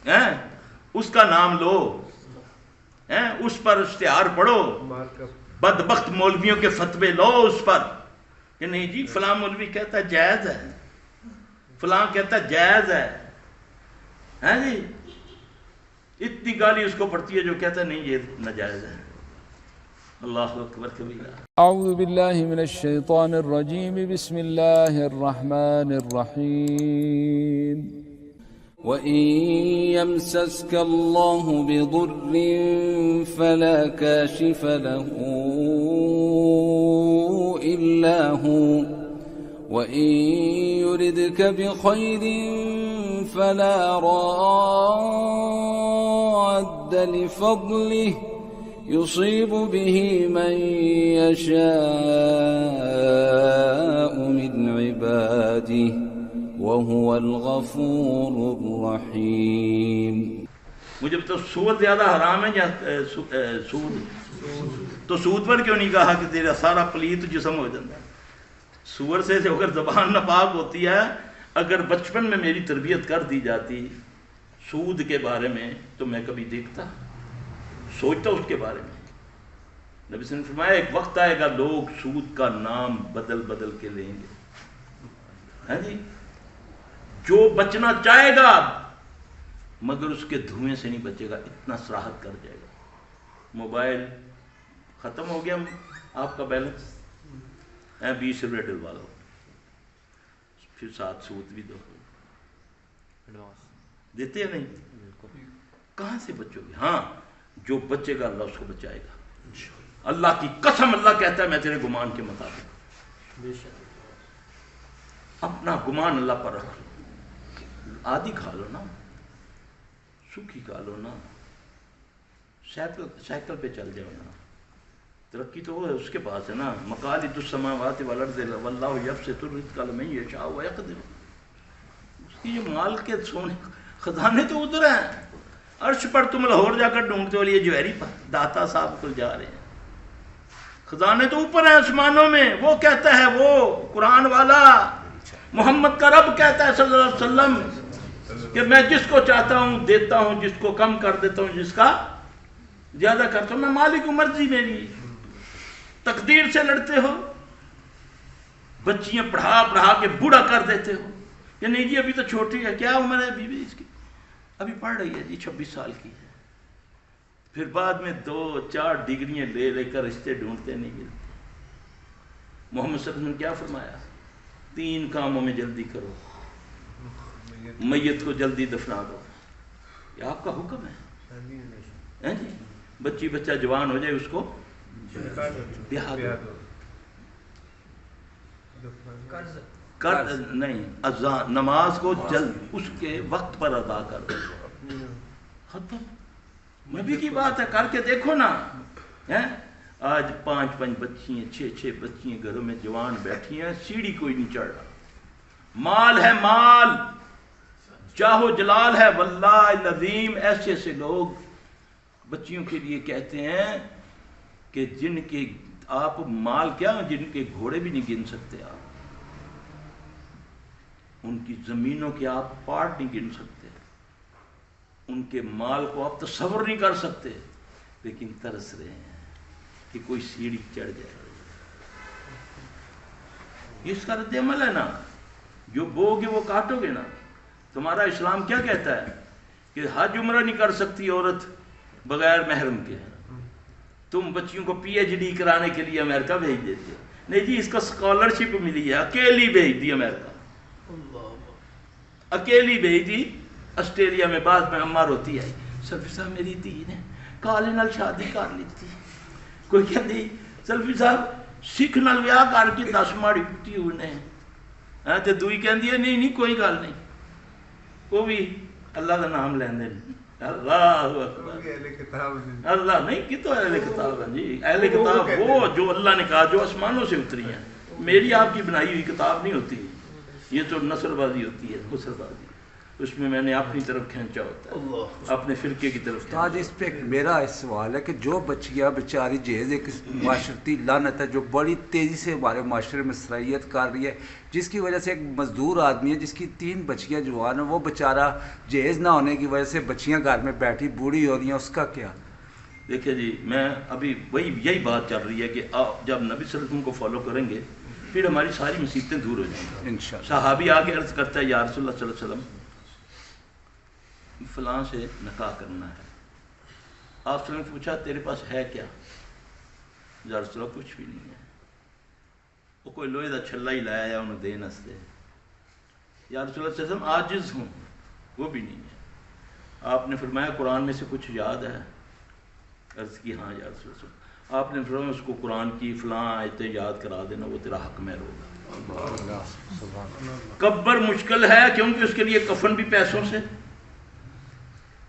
اس کا نام لو، اس پر اشتہار پڑھو، بدبخت مولویوں کے فتوے لو اس پر کہ نہیں جی فلاں مولوی کہتا ہے جائز ہے، فلاں کہتا ہے جائز ہے جی، اتنی گالی اس کو پڑتی ہے جو کہتا ہے نہیں یہ ناجائز ہے۔ اللہ اکبر کبیرہ۔ اعوذ باللہ من الشیطان الرجیم، بسم اللہ الرحمن الرحیم۔ وَإِن يَمْسَسْكَ اللَّهُ بِضُرٍّ فَلَا كَاشِفَ لَهُ إِلَّا هُوَ وَإِن يُرِدْكَ بِخَيْرٍ فَلَا رَادَّ لِفَضْلِهِ يصيب به من يشاء من عباده وهو الغفور الرحيم۔ مجھے تو سود زیادہ حرام ہے یا سود؟ تو سود پر کیوں نہیں کہا کہ تیرا سارا پلیت جسم ہو جاتا ہے؟ سور سے اگر زبان ناپاک ہوتی ہے، اگر بچپن میں میری تربیت کر دی جاتی سود کے بارے میں تو میں کبھی دیکھتا سوچتا اس کے بارے میں۔ نبی صلی اللہ علیہ وسلم نے فرمایا ایک وقت آئے گا لوگ سود کا نام بدل بدل کے لیں گے، جی جو بچنا چاہے گا مگر اس کے دھوئیں سے نہیں بچے گا، اتنا صراحت کر جائے گا۔ موبائل ختم ہو گیا آپ کا بیلنس، 20 روپے ڈلوا لو، پھر ساتھ سود بھی دو، دیتے ہیں نہیں؟ کہاں سے بچو گے؟ ہاں جو بچے گا اللہ اس کو بچائے گا، اللہ کی قسم۔ اللہ کہتا ہے میں تیرے گمان کے مطابق، اپنا گمان اللہ پر رکھ لو، آدھی کھا لو نا، سکھی کھا لو نا، سائیکل پہ چل جاؤ نا، ترقی تو وہ ہے اس کے پاس ہے نا۔ مقالید السماوات والارض واللہ یبسط الرزق لمن یشاء ویقدر، اس کی یہ مال کے سونے خزانے تو ادھر ہیں، عرش پر تم لاہور جا کر ڈھونڈتے ہو، یہ جوہری پر داتا صاحب کو جا رہے ہیں، خزانے تو اوپر ہیں آسمانوں میں۔ وہ کہتا ہے، وہ قرآن والا محمد کا رب کہتا ہے صلی اللہ علیہ وسلم کہ میں جس کو چاہتا ہوں دیتا ہوں، جس کو کم کر دیتا ہوں، جس کا زیادہ کرتا ہوں، میں مالک ہوں، مرضی میری۔ تقدیر سے لڑتے ہو، بچیاں پڑھا پڑھا کے بوڑھا کر دیتے ہو کہ نہیں جی ابھی تو چھوٹی ہے، کیا عمر ہے ابھی بھی اس کی؟ ابھی پڑھ رہی ہے جی، 26 سال کی ہے، پھر بعد میں 2-4 ڈگریاں لے لے کر رشتے ڈھونڈتے نہیں ملتے۔ محمد صلی اللہ علیہ وسلم نے کیا فرمایا؟ 3 کاموں میں جلدی کرو، میت کو جلدی دفنا دو، یہ آپ کا حکم ہے جی۔ بچی بچہ جوان ہو جائے اس کو بیاہ دو، قرض نہیں، نماز کو جلد اس کے وقت پر ادا کر دو، ختم۔ نبی کی بات ہے، کر کے دیکھو نا۔ آج 5 بچیاں 6 بچیاں گھروں میں جوان بیٹھی ہیں، سیڑھی کوئی نہیں چڑھ رہا۔ مال ہے، مال چاہو جلال ہے، واللہ العظیم ایسے ایسے لوگ بچیوں کے لیے کہتے ہیں کہ جن کے آپ مال کیا، جن کے گھوڑے بھی نہیں گن سکتے آپ، ان کی زمینوں کے آپ پارٹ نہیں گن سکتے، ان کے مال کو آپ تصور نہیں کر سکتے، لیکن ترس رہے ہیں کہ کوئی سیڑھی چڑھ جائے۔ یہ اس کا رد عمل ہے نا، جو بو گے وہ کاٹو گے نا۔ تمہارا اسلام کیا کہتا ہے کہ حج عمرہ نہیں کر سکتی عورت بغیر محرم کے، تم بچیوں کو پی ایچ ڈی کرانے کے لیے امریکہ بھیج دیتے ہو۔ نہیں جی اس کو اسکالرشپ ملی ہے، اکیلی بھیج دی امریکہ، اکیلی بھیج دی آسٹریلیا میں۔ بعد میں اماں روتی ہے، سلفی صاحب میری دھی نے کالے نال شادی کر لیتی، کوئی کہتی سلفی صاحب سکھ نال ویاہ کر کے 10 ماڑی پٹی انہیں، تے دوئی کہندی ہے نہیں کوئی گل نہیں، وہ بھی اللہ کا نام لیندے ہیں۔ اللہ اکبر، اللہ نہیں کی تو اہل کتاب ہے جی، اہل کتاب وہ جو اللہ نے کہا جو آسمانوں سے اتری ہیں، میری آپ کی بنائی ہوئی کتاب نہیں ہوتی، یہ تو نثر بازی ہوتی ہے، خسر بازی۔ اس میں میں نے اپنی طرف کھینچا ہوتا ہے، اپنے فرقے کی طرف کھینچا۔ آج اس پہ میرا سوال ہے کہ جو بچیاں بیچاری جہیز ایک معاشرتی لعنت ہے جو بڑی تیزی سے ہمارے معاشرے میں سرائیت کر رہی ہے، جس کی وجہ سے ایک مزدور آدمی ہے جس کی 3 بچیاں جوان ہیں، وہ بیچارہ جہیز نہ ہونے کی وجہ سے بچیاں گھر میں بیٹھی بوڑھی ہو رہی ہیں، اس کا کیا؟ دیکھیں جی، میں ابھی یہی بات چل رہی ہے کہ آپ جب نبی صلی اللہ علیہ وسلم کو فالو کریں گے پھر ہماری ساری مصیبتیں دور ہو جائیں گی انشاءاللہ۔ صحابی آگے عرض کرتا ہے یا رسول اللہ صلی اللہ علیہ وسلم فلاں سے نکاح کرنا ہے۔ آپ صلی اللہ علیہ وسلم نے پوچھا تیرے پاس ہے کیا؟ یا رسول اللہ کچھ بھی نہیں ہے، وہ کوئی لوہے دا چھلا ہی لایا ہے انہوں دین ہستے۔ یا رسول اللہ صلی اللہ علیہ وسلم عاجز ہوں، وہ بھی نہیں ہے۔ آپ نے فرمایا قرآن میں سے کچھ یاد ہے؟ عرض کی ہاں یا رسول اللہ۔ آپ نے فرمایا اس کو قرآن کی فلاں آیتیں یاد کرا دینا، وہ تیرا حق مہر ہوگا۔ قبر مشکل ہے کیونکہ اس کے لیے کفن بھی پیسوں سے،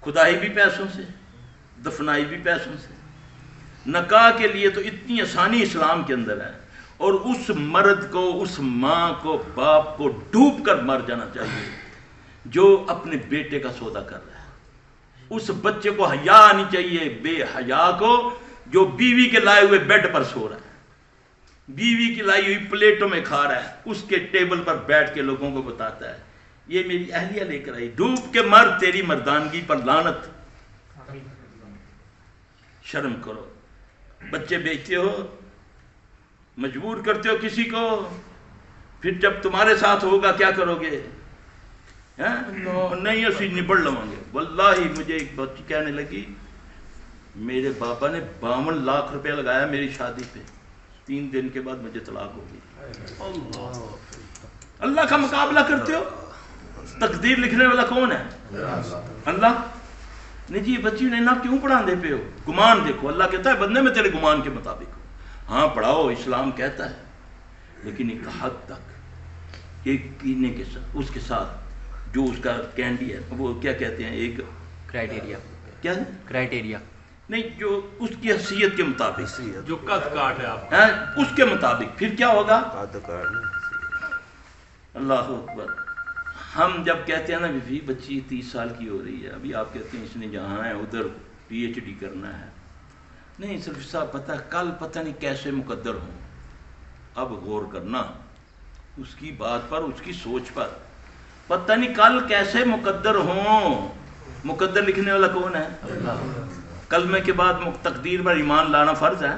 کھدائی بھی پیسوں سے، دفنائی بھی پیسوں سے۔ نکاح کے لیے تو اتنی آسانی اسلام کے اندر ہے، اور اس مرد کو، اس ماں کو، باپ کو ڈوب کر مر جانا چاہیے جو اپنے بیٹے کا سودا کر رہا ہے۔ اس بچے کو حیا آنی چاہیے، بے حیا کو، جو بیوی کے لائے ہوئے بیڈ پر سو رہا ہے، بیوی کی لائی ہوئی پلیٹوں میں کھا رہا ہے، اس کے ٹیبل پر بیٹھ کے لوگوں کو بتاتا ہے یہ میری اہلیہ لے کر آئی، ڈوب کے مر، تیری مردانگی پر لعنت۔ شرم کرو۔ بچے بیچتے ہو، مجبور کرتے ہو کسی کو، پھر جب تمہارے ساتھ ہوگا کیا کرو گے؟ نہیں اسی نبڑ لواں گے۔ واللہ مجھے ایک بچی کہنے لگی میرے بابا نے 52 لاکھ روپے لگایا میری شادی پہ، 3 دن کے بعد مجھے طلاق ہو گئی۔ اللہ کا مقابلہ کرتے ہو؟ تقدیر لکھنے والا کون ہے؟ اللہ۔ نہیں جی بچی نے نہ کیوں پڑھاندے پہ ہو؟ گمان دیکھو، اللہ کہتا ہے بندے میں تیرے گمان کے مطابق ہو۔ ہاں پڑھاؤ، اسلام کہتا ہے، لیکن ایک حد تک، ایک پینے کے ساتھ، اس کے ساتھ جو اس کا کینڈی ہے، وہ کیا کہتے ہیں، ایک کرائٹیریا، کیا ہے؟ کرائٹیریا نہیں، جو اس کی حیثیت کے مطابق، جو قد کاٹ ہے آپ اس کے مطابق پھر کیا ہوگا؟ اللہ اکبر۔ ہم جب کہتے ہیں نا بھی بچی 30 سال کی ہو رہی ہے، ابھی آپ کہتے ہیں اس نے جہاں ہے ادھر PhD کرنا ہے، نہیں صرف صاحب پتہ کل پتہ نہیں کیسے مقدر ہوں۔ اب غور کرنا اس کی بات پر، اس کی سوچ پر، پتہ نہیں کل کیسے مقدر ہوں۔ مقدر لکھنے والا کون ہے؟ کلمے کے بعد تقدیر پر ایمان لانا فرض ہے۔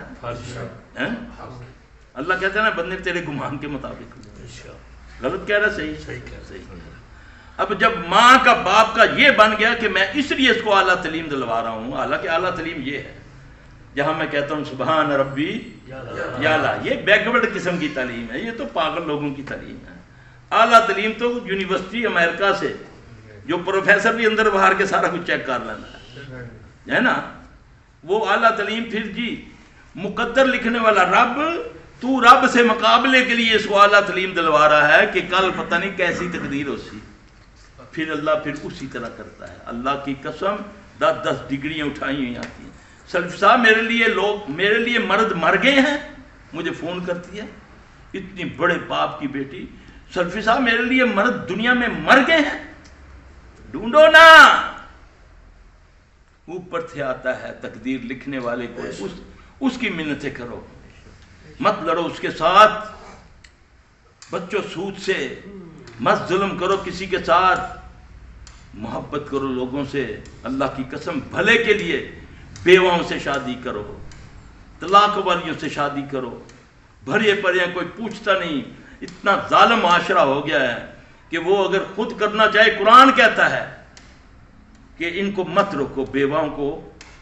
اللہ کہتا ہے نا بندے تیرے گمان کے مطابق، غلط کہہ رہا صحیح کہہ رہا۔ اب جب ماں کا باپ کا یہ بن گیا کہ میں اس لیے اس کو اعلیٰ تعلیم دلوا رہا ہوں، حالانکہ اعلیٰ تعلیم یہ ہے جہاں میں کہتا ہوں سبحان ربی یعلا، یہ بیکورڈ قسم کی تعلیم ہے، یہ تو پاگل لوگوں کی تعلیم ہے۔ اعلیٰ تعلیم تو یونیورسٹی امریکہ سے جو پروفیسر بھی اندر باہر کے سارا کچھ چیک کر لینا ہے نا، وہ اعلیٰ تعلیم۔ پھر جی مقدر لکھنے والا رب، تو رب سے مقابلے کے لیے اس کو اعلیٰ تعلیم دلوا رہا ہے کہ کل پتہ نہیں کیسی تقدیر ہو سی۔ پھر اللہ پھر اسی طرح کرتا ہے۔ اللہ کی قسم 10 ڈگریاں اٹھائی ہوئی آتی ہیں۔ سلفی صاحب میرے لیے مرد مر گئے ہیں، مجھے فون کرتی ہے اتنی بڑے باپ کی بیٹی، سلفی صاحب میرے لیے مرد دنیا میں مر گئے ہیں، ڈھونڈو نا۔ اوپر سے آتا ہے تقدیر لکھنے والے کو، اس کی منتیں کرو، مت لڑو اس کے ساتھ، بچوں سود سے، مت ظلم کرو کسی کے ساتھ، محبت کرو لوگوں سے، اللہ کی قسم بھلے کے لیے بیواؤں سے شادی کرو، طلاق والیوں سے شادی کرو، بھرے پڑے کوئی پوچھتا نہیں۔ اتنا ظالم معاشرہ ہو گیا ہے کہ وہ اگر خود کرنا چاہے، قرآن کہتا ہے کہ ان کو مت روکو، بیواؤں کو،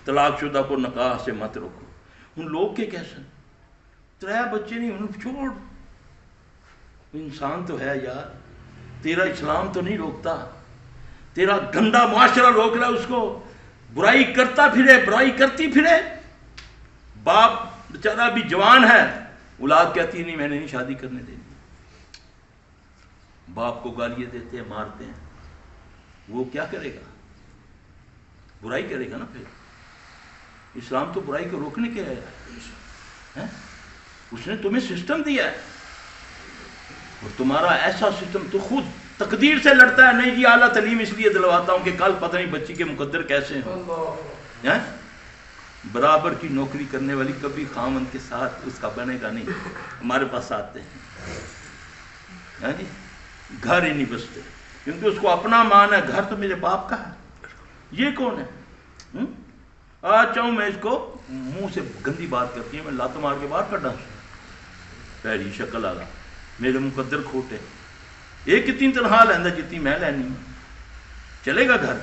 طلاق شدہ کو نکاح سے مت روکو۔ ان لوگ کے کیسے 3 بچے نہیں، ان چھوڑ، انسان تو ہے یار، تیرا اسلام تو نہیں روکتا، تیرا گندا معاشرہ روک رہا ہے اس کو، برائی کرتا پھرے، برائی کرتی پھرے۔ باپ بیچارہ بھی جوان ہے، اولاد کہتی نہیں میں نے نہیں شادی کرنے دینی، باپ کو گالیاں دیتے ہیں، مارتے ہیں، وہ کیا کرے گا؟ برائی کرے گا نا۔ پھر اسلام تو برائی کو روکنے کے ہے، اس نے تمہیں سسٹم دیا ہے، اور تمہارا ایسا سسٹم تو خود تقدیر سے لڑتا ہے، نہیں جی اعلیٰ تعلیم اس لیے دلواتا ہوں کہ کل پتہ نہیں بچی کے مقدر کیسے ہیں۔ برابر کی نوکری کرنے والی کبھی خاوند کے ساتھ اس کا بنے گا نہیں۔ ہمارے پاس آتے ہیں جی گھر ہی نہیں بستے، کیونکہ اس کو اپنا مان ہے، گھر تو میرے باپ کا ہے، یہ کون ہے؟ آج چاہوں میں اس کو منہ سے گندی بات کرتی ہے، میں لات مار کے باہر کڈا، پیڑی شکل آ رہا، میرے مقدر کھوٹے، ایک کتنی تنخواہ لینا جتنی میں لینی، چلے گا گھر؟